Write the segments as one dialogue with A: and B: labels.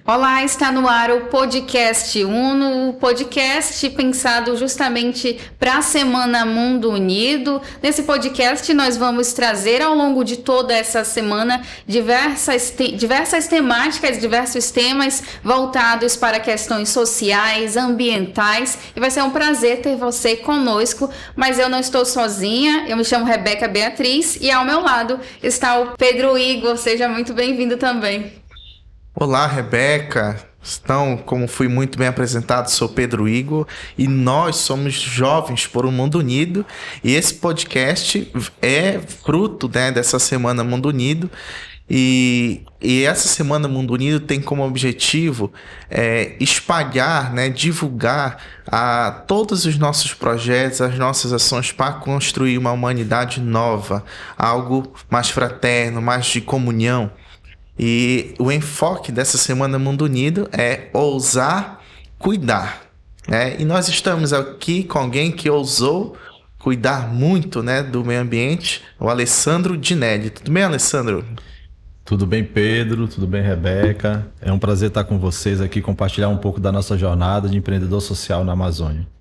A: Olá, está no ar o Podcast Uno, o podcast pensado justamente para a Semana Mundo Unido. Nesse podcast nós vamos trazer ao longo de toda essa semana diversas temáticas, diversos temas voltados para questões sociais, ambientais, e vai ser um prazer ter você conosco, mas eu não estou sozinha, eu me chamo Rebeca Beatriz e ao meu lado está o Pedro Igor, seja muito bem-vindo também.
B: Olá, Rebeca. Então, como fui muito bem apresentado, sou Pedro Igor e nós somos Jovens por um Mundo Unido, e esse podcast é fruto, dessa Semana Mundo Unido. E essa Semana Mundo Unido tem como objetivo espalhar, divulgar todos os nossos projetos, as nossas ações para construir uma humanidade nova, algo mais fraterno, mais de comunhão. E o enfoque dessa Semana Mundo Unido é ousar cuidar, E nós estamos aqui com alguém que ousou cuidar muito, do meio ambiente, o Alessandro Dinelli. Tudo bem, Alessandro?
C: Tudo bem, Pedro? Tudo bem, Rebeca? É um prazer estar com vocês aqui, compartilhar um pouco da nossa jornada de empreendedor social na Amazônia.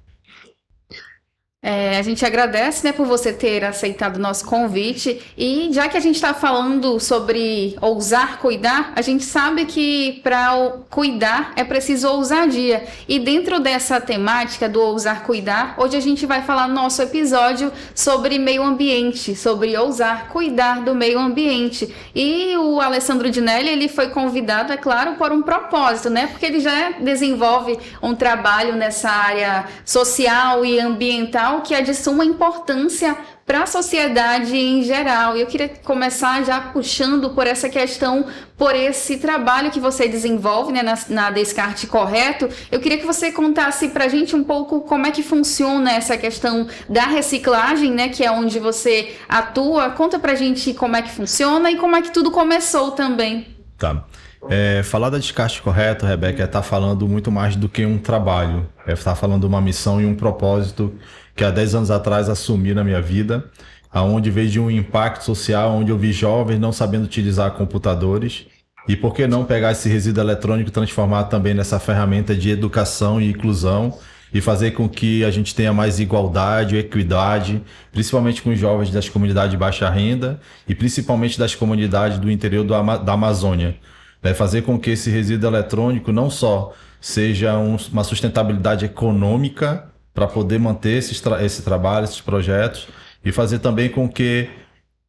A: A gente agradece, por você ter aceitado o nosso convite, e já que a gente está falando sobre ousar cuidar, a gente sabe que para cuidar é preciso ousadia, e dentro dessa temática do ousar cuidar, hoje a gente vai falar no nosso episódio sobre meio ambiente, sobre ousar cuidar do meio ambiente, e o Alessandro Dinelli, ele foi convidado, é claro, por um propósito, porque ele já desenvolve um trabalho nessa área social e ambiental que é de suma importância para a sociedade em geral. E eu queria começar já puxando por essa questão, por esse trabalho que você desenvolve, na Descarte Correto. Eu queria que você contasse para a gente um pouco como é que funciona essa questão da reciclagem, que é onde você atua. Conta para a gente como é que funciona e como é que tudo começou também.
C: Tá. Falar da Descarte Correto, Rebeca, é estar falando muito mais do que um trabalho. É estar falando de uma missão e um propósito que há 10 anos atrás assumi na minha vida, aonde veio de um impacto social, onde eu vi jovens não sabendo utilizar computadores, e por que não pegar esse resíduo eletrônico e transformar também nessa ferramenta de educação e inclusão, e fazer com que a gente tenha mais igualdade, equidade, principalmente com os jovens das comunidades de baixa renda, e principalmente das comunidades do interior da Amazônia. Fazer com que esse resíduo eletrônico não só seja uma sustentabilidade econômica, para poder manter esse trabalho, esses projetos, e fazer também com que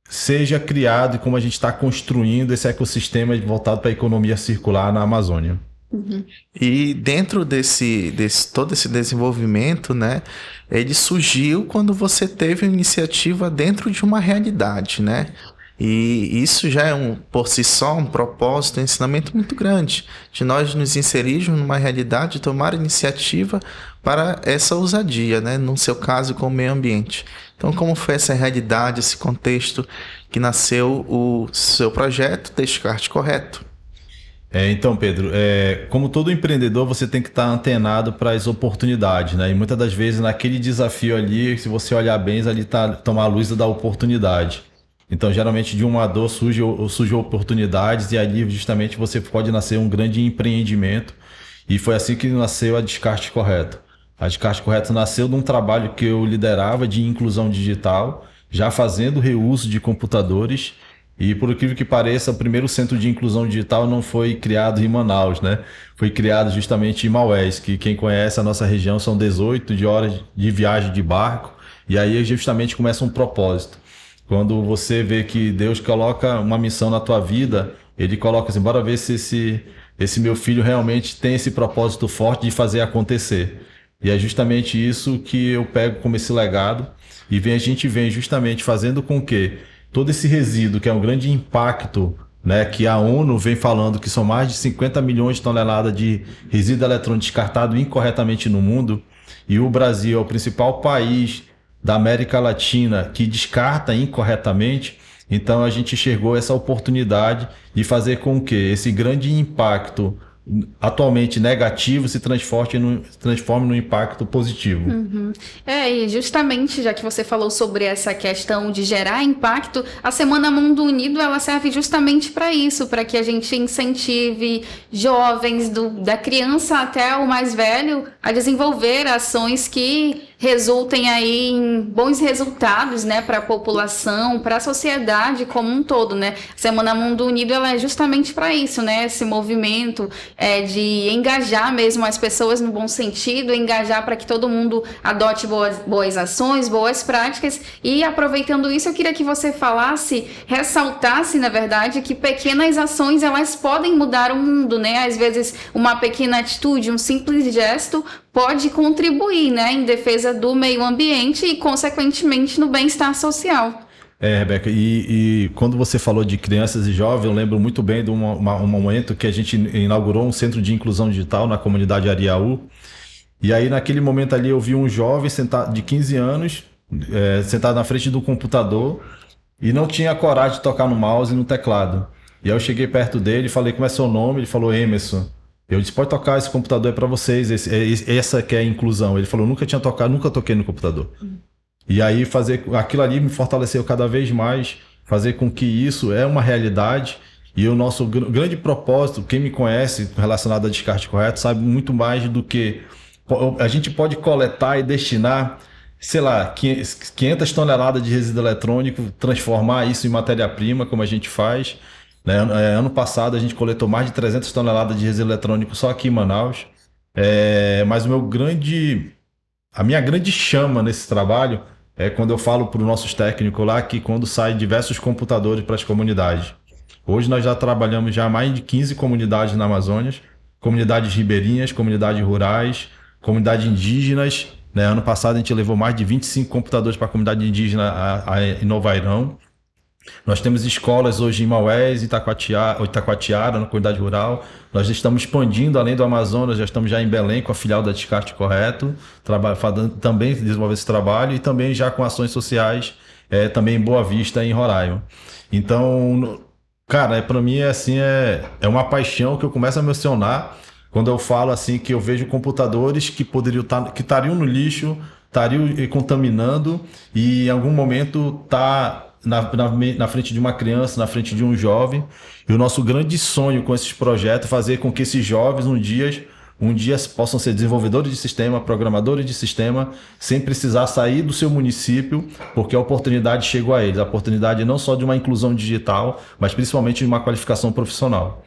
C: seja criado e como a gente está construindo esse ecossistema voltado para a economia circular na Amazônia.
B: Uhum. E dentro todo esse desenvolvimento, ele surgiu quando você teve uma iniciativa dentro de uma realidade, E isso já é por si só um propósito, um ensinamento muito grande, de nós nos inserirmos numa realidade, tomar iniciativa para essa ousadia, no seu caso com o meio ambiente. Então, como foi essa realidade, esse contexto que nasceu o seu projeto Descarte Correto?
C: Então, Pedro, como todo empreendedor, você tem que estar antenado para as oportunidades, E muitas das vezes naquele desafio ali, se você olhar bem, ali toma a luz da oportunidade. Então, geralmente, de uma dor surge oportunidades, e ali justamente você pode nascer um grande empreendimento. E foi assim que nasceu a Descarte Correto. A Descarte Correto nasceu de um trabalho que eu liderava de inclusão digital, já fazendo reuso de computadores. E, por incrível que pareça, o primeiro centro de inclusão digital não foi criado em Manaus, Foi criado justamente em Maués, que quem conhece a nossa região são 18 horas de viagem de barco. E aí justamente começa um propósito. Quando você vê que Deus coloca uma missão na tua vida, Ele coloca assim, bora ver se esse meu filho realmente tem esse propósito forte de fazer acontecer. E é justamente isso que eu pego como esse legado, e a gente vem justamente fazendo com que todo esse resíduo, que é um grande impacto, que a ONU vem falando que são mais de 50 milhões de toneladas de resíduo eletrônico descartado incorretamente no mundo, e o Brasil é o principal país da América Latina que descarta incorretamente. Então a gente enxergou essa oportunidade de fazer com que esse grande impacto atualmente negativo se transforme num impacto positivo.
A: E justamente, já que você falou sobre essa questão de gerar impacto, a Semana Mundo Unido, ela serve justamente para isso, para que a gente incentive jovens, da criança até o mais velho, a desenvolver ações que resultem aí em bons resultados, né, para a população, para a sociedade como um todo, né? A Semana Mundo Unido, ela é justamente para isso, né? Esse movimento de engajar mesmo as pessoas no bom sentido, engajar para que todo mundo adote boas ações, boas práticas. E aproveitando isso, eu queria que você ressaltasse, na verdade, que pequenas ações, elas podem mudar o mundo, né? Às vezes, uma pequena atitude, um simples gesto pode contribuir, né, em defesa do meio ambiente e, consequentemente, no bem-estar social.
C: Rebeca, e quando você falou de crianças e jovens, eu lembro muito bem de um momento que a gente inaugurou um centro de inclusão digital na comunidade Ariaú. E aí, naquele momento ali, eu vi um jovem de 15 anos, sentado na frente do computador e não tinha coragem de tocar no mouse e no teclado. E aí eu cheguei perto dele e falei, como é seu nome? Ele falou, Emerson. Eu disse, pode tocar, esse computador é para vocês, essa que é a inclusão. Ele falou, nunca toquei no computador. E aí fazer aquilo ali me fortaleceu cada vez mais, fazer com que isso é uma realidade. E o nosso grande propósito, quem me conhece relacionado a descarte correto, sabe muito mais do que a gente pode coletar e destinar, sei lá, 500 toneladas de resíduo eletrônico, transformar isso em matéria-prima, como a gente faz. Ano passado a gente coletou mais de 300 toneladas de resíduo eletrônico só aqui em Manaus. Mas a minha grande chama nesse trabalho é quando eu falo para os nossos técnicos lá que quando saem diversos computadores para as comunidades. Hoje nós já trabalhamos mais de 15 comunidades na Amazônia, comunidades ribeirinhas, comunidades rurais, comunidades indígenas. Ano passado a gente levou mais de 25 computadores para a comunidade indígena em Novairão. Nós temos escolas hoje em Maués, Itacoatiara, na comunidade rural. Nós estamos expandindo além do Amazonas, já estamos em Belém com a filial da Descarte Correto, também desenvolvendo esse trabalho e também já com ações sociais, também em Boa Vista, em Roraima. Então, cara, para mim é uma paixão que eu começo a mencionar quando eu falo assim que eu vejo computadores que estariam no lixo, estariam contaminando e em algum momento na frente de uma criança, na frente de um jovem. E o nosso grande sonho com esses projetos é fazer com que esses jovens um dia possam ser desenvolvedores de sistema, programadores de sistema, sem precisar sair do seu município, porque a oportunidade chegou a eles. A oportunidade não só de uma inclusão digital, mas principalmente de uma qualificação profissional.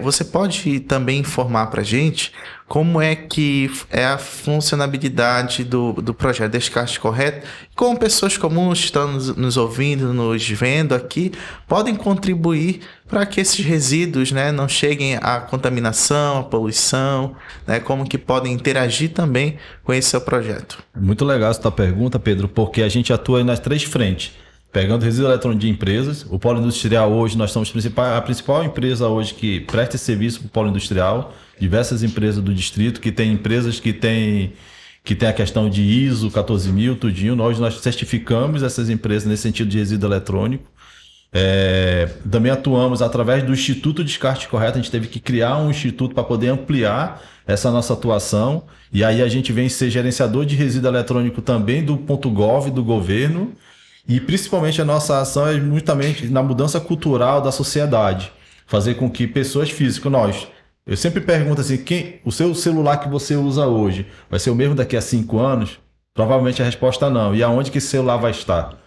B: Você pode também informar para a gente como é que é a funcionabilidade do projeto Descarte Correto, como pessoas comuns que estão nos ouvindo, nos vendo aqui, podem contribuir para que esses resíduos, né, não cheguem à contaminação, à poluição, né, como que podem interagir também com esse seu projeto.
C: Muito legal essa tua pergunta, Pedro, porque a gente atua nas 3 frentes. Pegando resíduo eletrônico de empresas, o polo industrial hoje, nós somos a principal empresa hoje que presta esse serviço para o polo industrial, diversas empresas do distrito, que tem empresas que tem a questão de ISO 14000, tudinho, nós certificamos essas empresas nesse sentido de resíduo eletrônico. Também atuamos através do Instituto Descarte Correto, a gente teve que criar um instituto para poder ampliar essa nossa atuação, e aí a gente vem ser gerenciador de resíduo eletrônico também do .gov do governo. E principalmente a nossa ação é justamente na mudança cultural da sociedade. Fazer com que pessoas físicas, eu sempre pergunto assim, o seu celular que você usa hoje vai ser o mesmo daqui a 5 anos? Provavelmente a resposta não. E aonde que esse celular vai estar?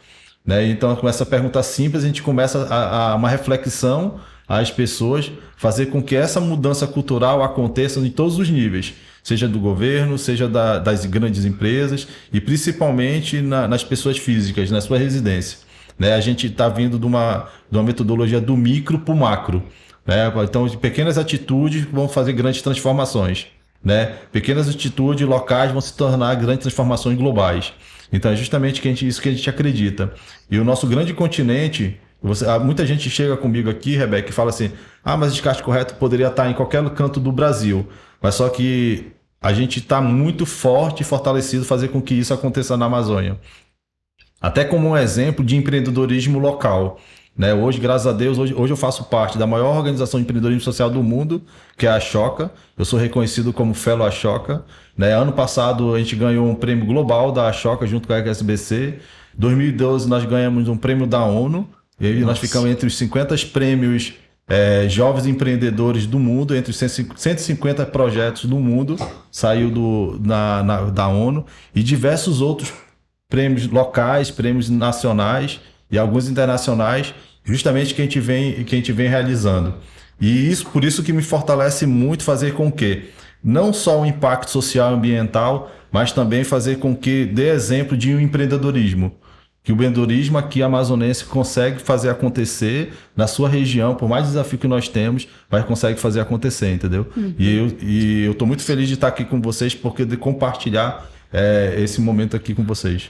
C: Então, com essa pergunta simples, a gente começa a uma reflexão às pessoas, fazer com que essa mudança cultural aconteça em todos os níveis. Seja do governo, seja das grandes empresas e principalmente nas pessoas físicas, na sua residência. A gente está vindo de uma metodologia do micro para o macro. Então, de pequenas atitudes vão fazer grandes transformações. Pequenas atitudes locais vão se tornar grandes transformações globais. Então, é justamente isso que a gente acredita. E o nosso grande continente, muita gente chega comigo aqui, Rebeca, e fala assim, mas o Descarte Correto poderia estar em qualquer canto do Brasil. Mas só que a gente está muito forte e fortalecido fazer com que isso aconteça na Amazônia. Até como um exemplo de empreendedorismo local. né? Hoje, graças a Deus, hoje eu faço parte da maior organização de empreendedorismo social do mundo, que é a Ashoka. Eu sou reconhecido como Fellow Ashoka, né? Ano passado a gente ganhou um prêmio global da Ashoka junto com a HSBC. 2012 nós ganhamos um prêmio da ONU, e nós ficamos entre os 50 prêmios jovens empreendedores do mundo, entre os 150 projetos do mundo, saiu da ONU, e diversos outros prêmios locais, prêmios nacionais e alguns internacionais, justamente que a gente vem realizando. E por isso que me fortalece muito fazer com que não só o impacto social e ambiental, mas também fazer com que dê exemplo de um empreendedorismo. Que o empreendedorismo aqui amazonense consegue fazer acontecer na sua região, por mais desafio que nós temos, mas consegue fazer acontecer, entendeu? E eu estou muito feliz de estar aqui com vocês, porque de compartilhar esse momento aqui com vocês.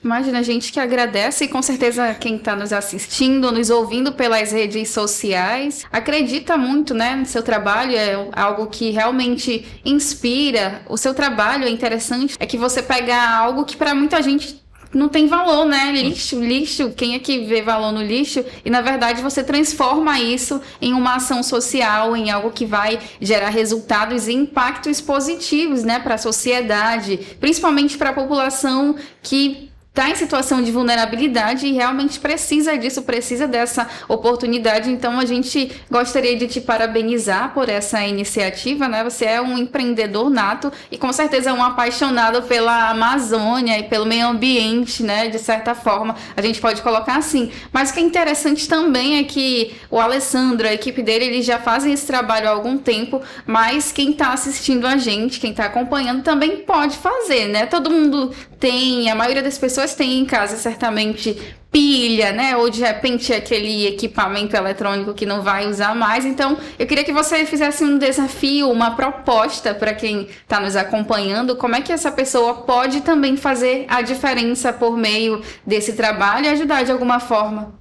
A: Imagina, a gente que agradece, e com certeza quem está nos assistindo, nos ouvindo pelas redes sociais, acredita muito, né, no seu trabalho, é algo que realmente inspira. O seu trabalho é interessante, é que você pega algo que para muita gente não tem valor, né? Lixo, quem é que vê valor no lixo? E na verdade você transforma isso em uma ação social, em algo que vai gerar resultados e impactos positivos, né, para a sociedade, principalmente para a população que está em situação de vulnerabilidade e realmente precisa disso, precisa dessa oportunidade. Então a gente gostaria de te parabenizar por essa iniciativa, né? Você é um empreendedor nato e com certeza é um apaixonado pela Amazônia e pelo meio ambiente, né? De certa forma, a gente pode colocar assim. Mas o que é interessante também é que o Alessandro, a equipe dele, eles já fazem esse trabalho há algum tempo, mas quem está assistindo a gente, quem está acompanhando, também pode fazer, né? Todo mundo tem, a maioria das pessoas tem em casa certamente pilha, né? Ou de repente aquele equipamento eletrônico que não vai usar mais. Então, eu queria que você fizesse um desafio, uma proposta para quem está nos acompanhando, como é que essa pessoa pode também fazer a diferença por meio desse trabalho e ajudar de alguma forma.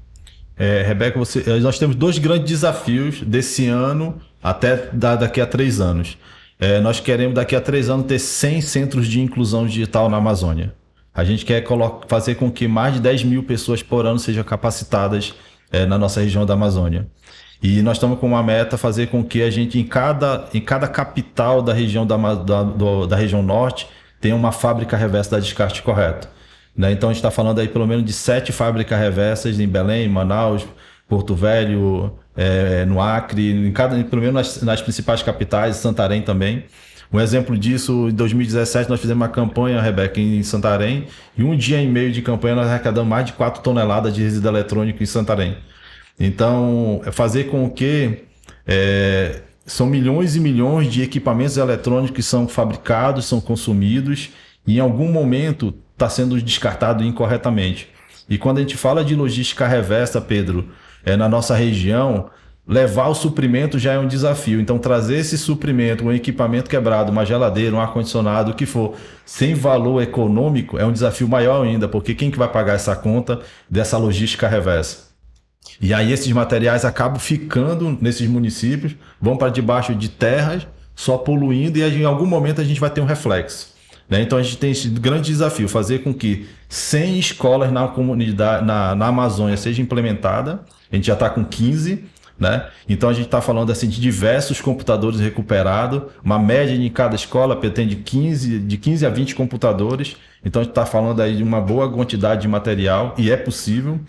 C: Rebeca, nós temos 2 grandes desafios desse ano até daqui a 3 anos. Nós queremos daqui a 3 anos ter 100 centros de inclusão digital na Amazônia. A gente quer fazer com que mais de 10 mil pessoas por ano sejam capacitadas na nossa região da Amazônia. E nós estamos com uma meta fazer com que a gente, em cada capital da região da região norte, tenha uma fábrica reversa da descarte correto. Né? Então a gente está falando aí pelo menos de 7 fábricas reversas em Belém, Manaus, Porto Velho, no Acre, pelo menos nas principais capitais, Santarém também. Um exemplo disso, em 2017 nós fizemos uma campanha, Rebeca, em Santarém, e 1 dia e meio de campanha nós arrecadamos mais de 4 toneladas de resíduo eletrônico em Santarém. Então, fazer com que são milhões e milhões de equipamentos eletrônicos que são fabricados, são consumidos, e em algum momento está sendo descartado incorretamente. E quando a gente fala de logística reversa, Pedro, na nossa região, levar o suprimento já é um desafio. Então, trazer esse suprimento, um equipamento quebrado, uma geladeira, um ar-condicionado, o que for, sem valor econômico, é um desafio maior ainda, porque quem que vai pagar essa conta dessa logística reversa? E aí esses materiais acabam ficando nesses municípios, vão para debaixo de terras, só poluindo, e em algum momento a gente vai ter um reflexo. Né? Então, a gente tem esse grande desafio, fazer com que 100 escolas na comunidade, na Amazônia sejam implementadas. A gente já está com 15, né? Então a gente está falando assim, de diversos computadores recuperados, uma média em cada escola tem de 15 a 20 computadores. Então a gente está falando aí de uma boa quantidade de material, e é possível,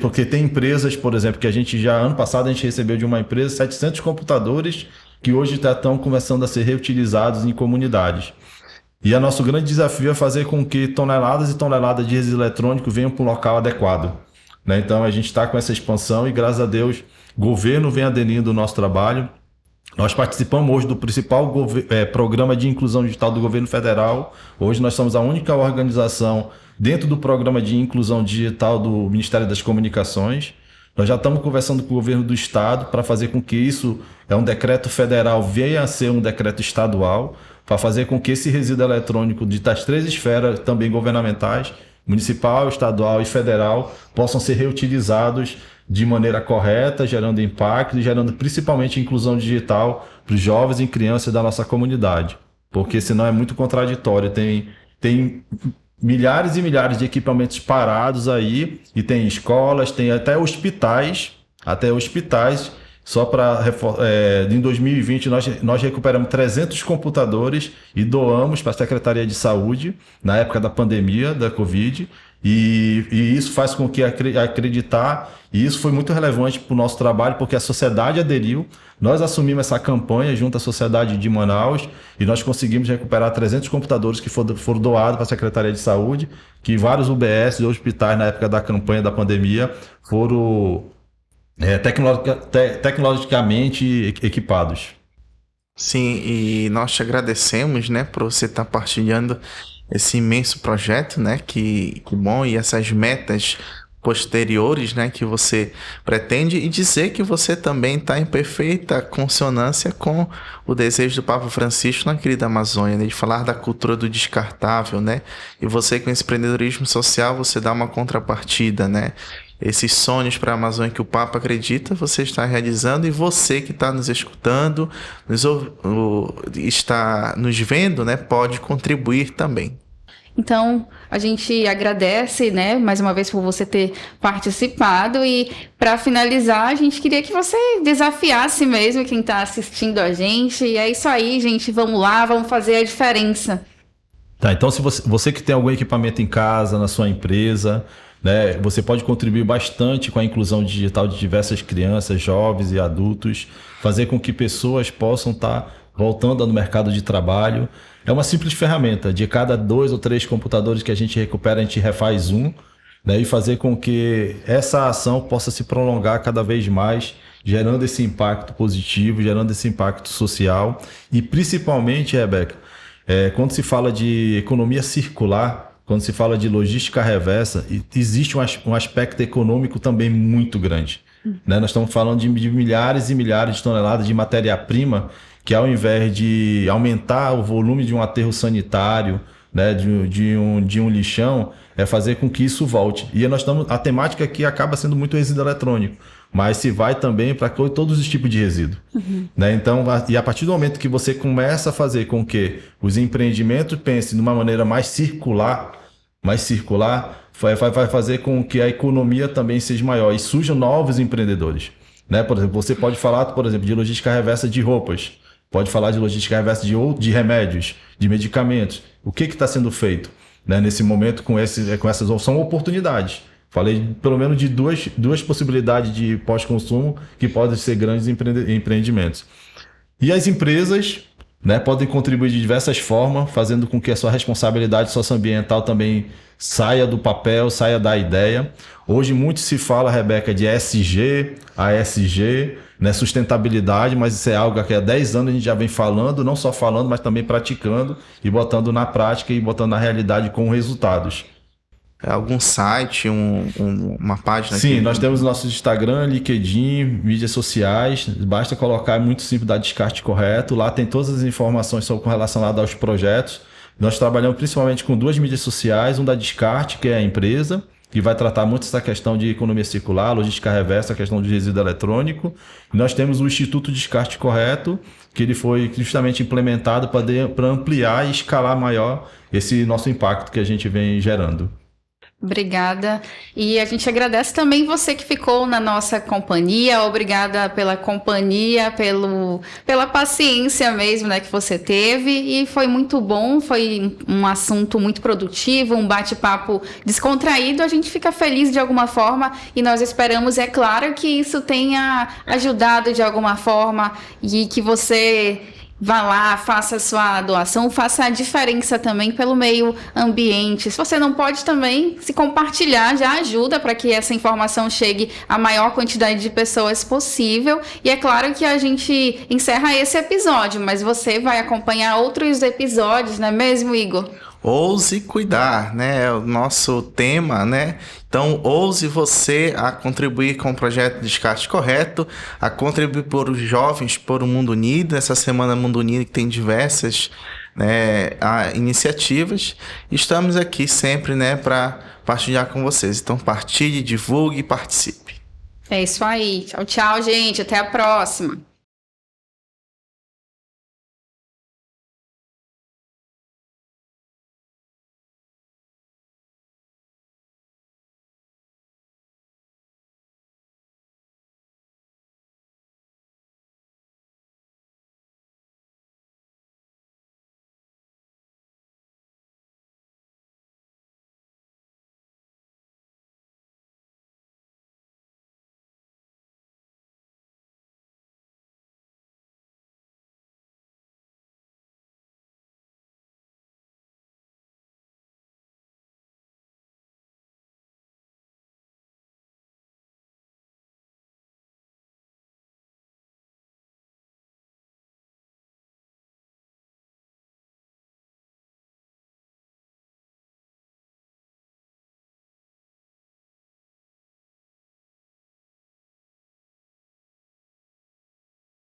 C: porque tem empresas, por exemplo, que ano passado a gente recebeu de uma empresa 700 computadores que hoje já estão começando a ser reutilizados em comunidades. E o nosso grande desafio é fazer com que toneladas e toneladas de resíduo eletrônico venham para um local adequado. Né? Então a gente está com essa expansão e, graças a Deus, o governo vem aderindo ao nosso trabalho. Nós participamos hoje do principal programa de inclusão digital do governo federal. Hoje nós somos a única organização dentro do programa de inclusão digital do Ministério das Comunicações. Nós já estamos conversando com o governo do estado para fazer com que isso, um decreto federal, venha a ser um decreto estadual, para fazer com que esse resíduo eletrônico das 3 esferas também governamentais, municipal, estadual e federal, possam ser reutilizados de maneira correta, gerando impacto e gerando principalmente inclusão digital para os jovens e crianças da nossa comunidade. Porque senão é muito contraditório. Tem milhares e milhares de equipamentos parados aí, e tem escolas, tem até hospitais, só para em 2020 nós recuperamos 300 computadores e doamos para a Secretaria de Saúde na época da pandemia da Covid, e isso faz com que acreditar, e isso foi muito relevante para o nosso trabalho, porque a sociedade aderiu. Nós assumimos essa campanha junto à sociedade de Manaus e nós conseguimos recuperar 300 computadores que foram doados para a Secretaria de Saúde, que vários UBS e hospitais na época da campanha da pandemia foram tecnologicamente equipados.
B: Sim, e nós te agradecemos, né, por você estar partilhando esse imenso projeto, né, que bom, e essas metas posteriores, né, que você pretende, e dizer que você também está em perfeita consonância com o desejo do Papa Francisco na querida Amazônia, né, de falar da cultura do descartável, né, e você com esse empreendedorismo social, você dá uma contrapartida, né, esses sonhos para a Amazônia que o Papa acredita, você está realizando, e você que está nos escutando, está nos vendo, né, pode contribuir também.
A: Então, a gente agradece, né, mais uma vez por você ter participado, e para finalizar, a gente queria que você desafiasse mesmo quem está assistindo a gente, e é isso aí, gente, vamos lá, vamos fazer a diferença.
C: Tá, então se você que tem algum equipamento em casa, na sua empresa, né, você pode contribuir bastante com a inclusão digital de diversas crianças, jovens e adultos, fazer com que pessoas possam estar voltando no mercado de trabalho. É uma simples ferramenta. De cada 2 ou 3 computadores que a gente recupera, a gente refaz um, né, e fazer com que essa ação possa se prolongar cada vez mais, gerando esse impacto positivo, gerando esse impacto social. E principalmente, Rebeca, quando se fala de economia circular, quando se fala de logística reversa, existe um aspecto econômico também muito grande. Né? Nós estamos falando de milhares e milhares de toneladas de matéria-prima que, ao invés de aumentar o volume de um aterro sanitário, né, de um lixão, é fazer com que isso volte. E a temática aqui acaba sendo muito resíduo eletrônico, mas se vai também para todos os tipos de resíduo. Né? Então, e a partir do momento que você começa a fazer com que os empreendimentos pensem de uma maneira mais circular, vai fazer com que a economia também seja maior e surjam novos empreendedores. Né? Por exemplo, você pode falar, por exemplo, de logística reversa de roupas, pode falar de logística reversa de remédios, de medicamentos. O que está sendo feito, né, nesse momento com essas são oportunidades. Falei pelo menos de duas possibilidades de pós-consumo que podem ser grandes empreendimentos. E as empresas, né, podem contribuir de diversas formas, fazendo com que a sua responsabilidade socioambiental também saia do papel, saia da ideia. Hoje muito se fala, Rebeca, de ESG, ASG, né, sustentabilidade, mas isso é algo que há 10 anos a gente já vem falando, não só falando, mas também praticando e botando na prática e botando na realidade com resultados.
B: Algum site, uma página?
C: Sim, nós temos nosso Instagram, LinkedIn, mídias sociais. Basta colocar, é muito simples, dar descarte correto. Lá tem todas as informações relacionadas aos projetos. Nós trabalhamos principalmente com 2 mídias sociais, um da Descarte, que é a empresa, que vai tratar muito essa questão de economia circular, logística reversa, a questão de resíduo eletrônico. E nós temos o Instituto Descarte Correto, que ele foi justamente implementado para ampliar e escalar maior esse nosso impacto que a gente vem gerando.
A: Obrigada. E a gente agradece também você que ficou na nossa companhia. Obrigada pela companhia, pela paciência mesmo, né, que você teve. E foi muito bom, foi um assunto muito produtivo, um bate-papo descontraído. A gente fica feliz de alguma forma e nós esperamos, é claro, que isso tenha ajudado de alguma forma e que você vá lá, faça a sua doação, faça a diferença também pelo meio ambiente. Se você não pode também, se compartilhar já ajuda para que essa informação chegue à maior quantidade de pessoas possível. E é claro que a gente encerra esse episódio, mas você vai acompanhar outros episódios, não é mesmo, Igor?
B: Ouse cuidar, né? É o nosso tema, né? Então, ouse você a contribuir com o projeto Descarte Correto, a contribuir por os jovens, por o Mundo Unido. Essa semana Mundo Unido que tem diversas, né, iniciativas. Estamos aqui sempre, né, para partilhar com vocês. Então, partilhe, divulgue e participe.
A: É isso aí. Tchau, tchau, gente. Até a próxima.